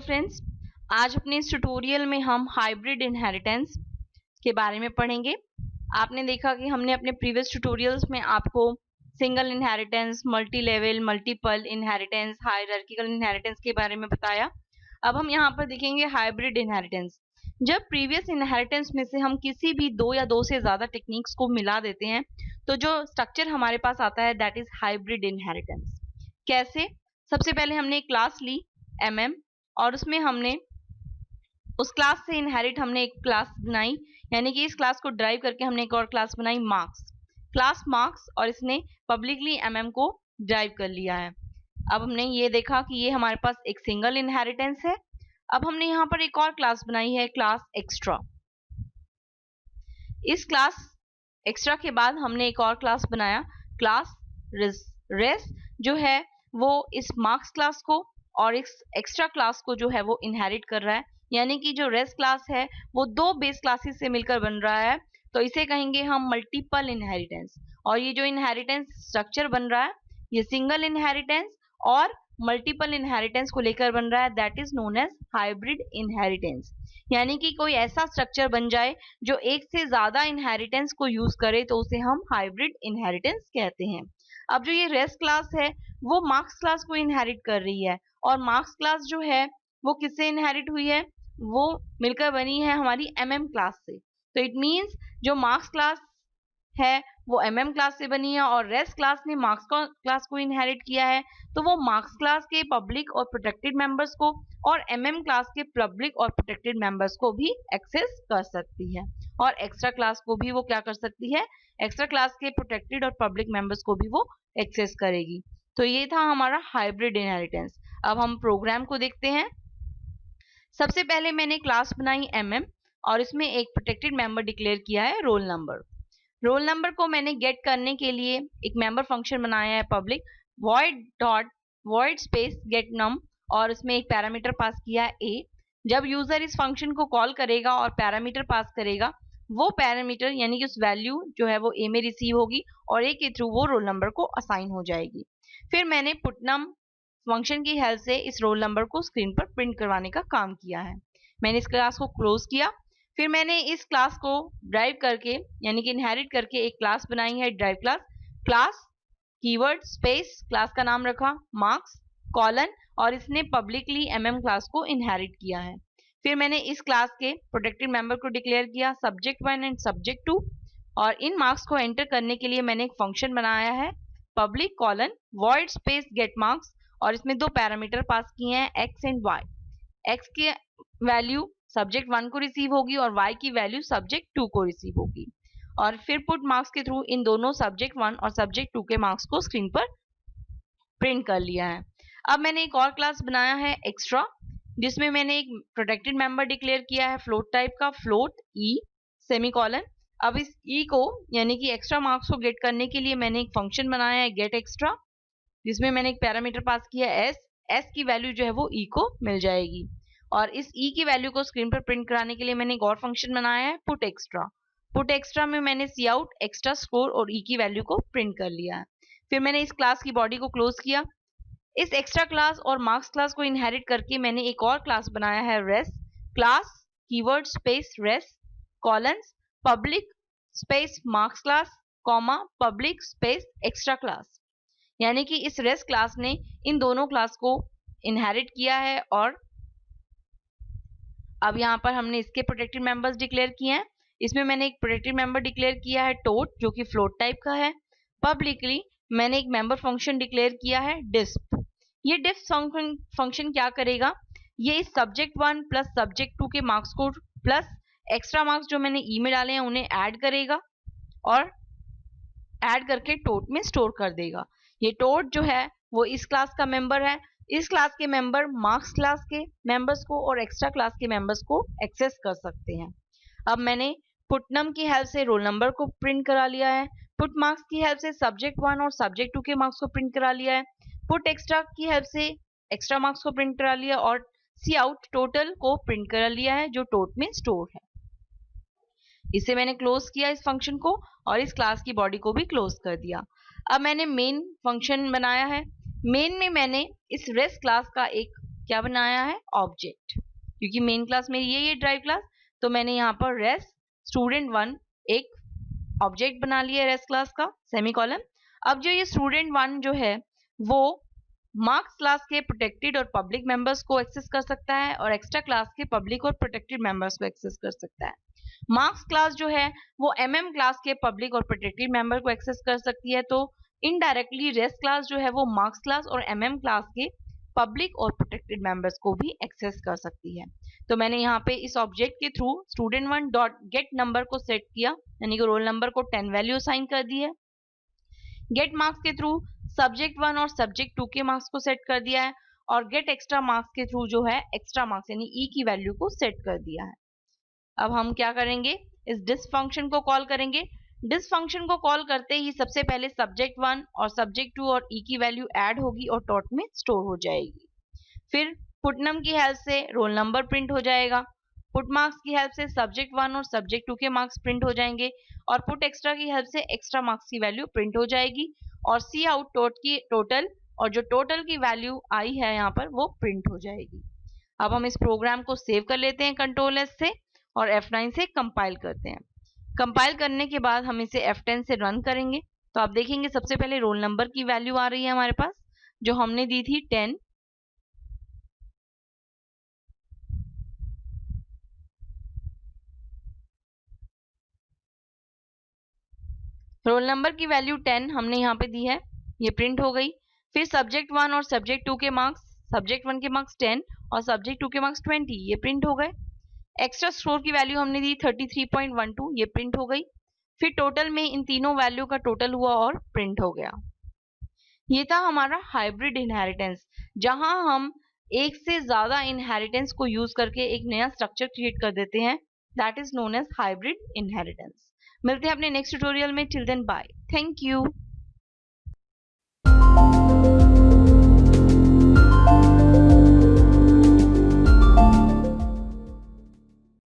Friends, आज अपने इस ट्यूटोरियल में हम हाइब्रिड इनहेरिटेंस के बारे में पढ़ेंगे। आपने देखा कि हमने अपने प्रीवियस ट्यूटोरियल्स में आपको single inheritance, multi level, multiple inheritance, hierarchical inheritance के बारे में बताया। अब हम यहाँ पर देखेंगे हाइब्रिड इनहेरिटेंस। जब प्रीवियस इनहेरिटेंस में से हम किसी भी दो या दो से ज्यादा टेक्निक्स को मिला देते हैं तो जो स्ट्रक्चर हमारे पास आता है दैट इज हाइब्रिड इनहेरिटेंस। कैसे? सबसे पहले हमने एक क्लास ली mm और उसमें हमने उस क्लास से इनहेरिट हमने एक क्लास बनाई, यानी कि इस क्लास को ड्राइव करके हमने एक और क्लास बनाई मार्क्स, क्लास मार्क्स, और इसने पब्लिकली mm को ड्राइव कर लिया है। अब हमने ये देखा कि ये हमारे पास एक सिंगल इनहेरिटेंस है। अब हमने यहाँ पर एक और क्लास बनाई है क्लास एक्स्ट्रा। इस क्लास एक्स्ट्रा के बाद हमने एक और क्लास बनाया क्लास रेस, जो है वो इस मार्क्स क्लास को और इस एक्स्ट्रा क्लास को जो है वो इनहेरिट कर रहा है, यानी कि जो रेस क्लास है वो दो बेस क्लासेस से मिलकर बन रहा है, तो इसे कहेंगे हम मल्टीपल इनहेरिटेंस। और ये जो इनहेरिटेंस स्ट्रक्चर बन रहा है ये सिंगल इनहेरिटेंस और मल्टीपल इनहेरिटेंस को लेकर बन रहा है, that is known as hybrid inheritance. यानी कि कोई ऐसा स्ट्रक्चर बन जाए जो एक से ज्यादा इनहेरिटेंस को यूज करे तो उसे हम हाइब्रिड इनहेरिटेंस कहते हैं। अब जो ये रेस क्लास है वो मार्क्स क्लास को इनहेरिट कर रही है, और मार्क्स क्लास जो है वो किससे इनहेरिट हुई है? वो मिलकर बनी है हमारी क्लास से। तो इट मींस जो मार्क्स क्लास है वो क्लास से बनी है और रेस क्लास ने मार्क्स क्लास को इनहेरिट किया है, तो वो मार्क्स क्लास के पब्लिक और प्रोटेक्टेड मेंबर्स को और क्लास के पब्लिक और प्रोटेक्टेड मेंबर्स को भी एक्सेस कर सकती है, और एक्स्ट्रा क्लास को भी वो क्या कर सकती है? एक्स्ट्रा क्लास के प्रोटेक्टेड और पब्लिक मेंबर्स को भी वो एक्सेस करेगी। तो ये था हमारा हाइब्रिड इनहेरिटेंस। अब हम प्रोग्राम को देखते हैं। सबसे पहले मैंने क्लास बनाई और इसमें एक प्रोटेक्टेड मेंबर डिक्लेयर किया है रोल नंबर। रोल नंबर को मैंने गेट करने के लिए एक मेंबर फंक्शन बनाया है पब्लिक void स्पेस गेट नम, और इसमें एक पैरामीटर पास किया है a। जब यूजर इस फंक्शन को कॉल करेगा और पैरामीटर पास करेगा, वो पैरामीटर यानी कि उस वैल्यू जो है वो a में रिसीव होगी और a के थ्रू वो रोल नंबर को असाइन हो जाएगी। फिर मैंने पुटनम फंक्शन की हेल्प से इस रोल नंबर को स्क्रीन पर प्रिंट करवाने का काम किया है। मैंने इस क्लास को क्लोज किया। फिर मैंने इस क्लास को ड्राइव करके यानी कि इनहेरिट करके एक क्लास बनाई है drive class keyword space class का नाम रखा मार्क्स कॉलन, और इसने पब्लिकली क्लास को इनहेरिट किया है। फिर मैंने इस क्लास के प्रोटेक्टेड मेंबर को डिक्लेयर किया subject1 एंड subject2, और इन मार्क्स को एंटर करने के लिए मैंने एक फंक्शन बनाया है public colon void space get marks, और इसमें दो पैरामीटर पास किए हैं x एंड y। x की वैल्यू subject1 को रिसीव होगी और y की वैल्यू subject2 को रिसीव होगी, और फिर पुट मार्क्स के थ्रू इन दोनों subject1 और subject2 के मार्क्स को स्क्रीन पर प्रिंट कर लिया है। अब मैंने एक और क्लास बनाया है एक्स्ट्रा, जिसमें मैंने एक प्रोटेक्टेड मेंबर डिक्लेयर किया है फ्लोट टाइप का float e सेमीकोलन। अब इस e को यानी कि एक्स्ट्रा मार्क्स को गेट करने के लिए मैंने एक फंक्शन बनाया है गेट एक्स्ट्रा, जिसमें मैंने एक पैरामीटर पास किया s की वैल्यू जो है वो e को मिल जाएगी, और इस e की वैल्यू को स्क्रीन पर प्रिंट कराने के लिए मैंने एक और फंक्शन बनाया है पुट एक्स्ट्रा में मैंने सी आउट एक्स्ट्रा स्कोर और e की वैल्यू को प्रिंट कर लिया है। फिर मैंने इस क्लास की बॉडी को क्लोज किया। इस एक्स्ट्रा क्लास और मार्क्स क्लास को इनहेरिट करके मैंने एक और क्लास बनाया है race class keyword space race colons public space marks class comma public space extra class, यानी कि इस रेस क्लास ने इन दोनों क्लास को इनहेरिट किया है। और अब यहाँ पर हमने इसके प्रोटेक्टेड मेंबर्स डिक्लेयर किए हैं। इसमें मैंने एक प्रोटेक्टेड मेंबर डिक्लेयर किया है टोट, जो कि फ्लोट टाइप का है। पब्लिकली मैंने एक मेंबर फंक्शन डिक्लेयर किया है डिस्प। ये डिस्प फंक्शन क्या करेगा? ये इस subject1 प्लस subject2 के मार्क्स को प्लस एक्स्ट्रा मार्क्स जो मैंने ई में डाले हैं उन्हें ऐड करेगा और ऐड करके टोट में स्टोर कर देगा। ये टोट जो है वो इस क्लास का मेंबर है। इस क्लास के मेंबर मार्क्स क्लास के मेंबर्स को और एक्स्ट्रा क्लास के मेंबर्स को एक्सेस कर सकते हैं। अब मैंने पुटनम की हेल्प से रोल नंबर को प्रिंट करा लिया है, पुट मार्क्स की हेल्प से subject1 और subject2 के मार्क्स को प्रिंट करा लिया है, पुट एक्स्ट्रा की हेल्प से एक्स्ट्रा मार्क्स को प्रिंट करा लिया, और सी आउट टोटल को प्रिंट करा लिया है जो टोट में स्टोर है। इसे मैंने क्लोज किया इस फंक्शन को, और इस क्लास की बॉडी को भी क्लोज कर दिया। अब मैंने मेन फंक्शन बनाया है। मेन में मैंने इस रेस क्लास का एक क्या बनाया है, ऑब्जेक्ट, क्योंकि मेन क्लास मेरी ये ड्राइव क्लास, तो मैंने यहाँ पर रेस स्टूडेंट 1 एक ऑब्जेक्ट बना लिया रेस क्लास का, सेमीकोलन। अब जो ये स्टूडेंट 1 जो है वो मार्क्स क्लास के प्रोटेक्टेड और पब्लिक मेंबर्स को एक्सेस कर सकता है और एक्स्ट्रा क्लास के पब्लिक और प्रोटेक्टेड मेंबर्स को एक्सेस कर सकता है। मार्क्स क्लास जो है वो एमएम क्लास के पब्लिक और प्रोटेक्टेड मेंबर को एक्सेस कर सकती है, तो इनडायरेक्टली रेस क्लास जो है वो मार्क्स क्लास और एमएम क्लास के पब्लिक और प्रोटेक्टेड मेंबर्स को भी एक्सेस कर सकती है। तो मैंने यहाँ पे इस ऑब्जेक्ट के through student1 dot gate number को सेट किया, यानी कि रोल नंबर को 10 वैल्यू असाइन कर दी है। गेट मार्क्स के थ्रू सब्जेक्ट 1 और सब्जेक्ट 2 के मार्क्स को सेट कर दिया है, और गेट एक्स्ट्रा मार्क्स के थ्रू जो है एक्स्ट्रा मार्क्स यानी ई की वैल्यू को सेट कर दिया है। अब हम क्या करेंगे, इस डिस फंक्शन को कॉल करेंगे। डिस फंक्शन को कॉल करते ही सबसे पहले सब्जेक्ट 1 और सब्जेक्ट 2 और ई की वैल्यू ऐड होगी और डॉट में स्टोर हो जाएगी। फिर पुटनम की हेल्प से रोल नंबर प्रिंट हो जाएगा, पुट मार्क्स की हेल्प से सब्जेक्ट 1 और सब्जेक्ट 2 के मार्क्स प्रिंट हो जाएंगे, और पुट एक्स्ट्रा की हेल्प से एक्स्ट्रा मार्क्स की वैल्यू प्रिंट हो जाएगी, और सी आउट टोटल और जो टोटल की वैल्यू आई है यहाँ पर वो प्रिंट हो जाएगी। अब हम इस प्रोग्राम को सेव कर लेते हैं कंट्रोल एस से और F9 से कंपाइल करते हैं। कंपाइल करने के बाद हम इसे F10 से रन करेंगे, तो आप देखेंगे सबसे पहले रोल नंबर की वैल्यू आ रही है हमारे पास, जो हमने दी थी 10। रोल नंबर की वैल्यू 10 हमने यहाँ पे दी है, ये प्रिंट हो गई। फिर सब्जेक्ट 1 और सब्जेक्ट 2 के मार्क्स, सब्जेक्ट 1 के मार्क्स 10 और सब्जेक्ट 2 के मार्क्स 20, ये प्रिंट हो गए। एक्स्ट्रा स्कोर की वैल्यू हमने दी 33.12, ये प्रिंट हो गई। फिर टोटल में इन तीनों वैल्यू का टोटल हुआ और प्रिंट हो गया। ये था हमारा हाइब्रिड इनहेरिटेंस, जहां हम एक से ज्यादा इनहेरिटेंस को यूज करके एक नया स्ट्रक्चर क्रिएट कर देते हैं, that is known as hybrid inheritance. मिलते हैं अपने नेक्स्ट ट्यूटोरियल में, till then bye, thank you.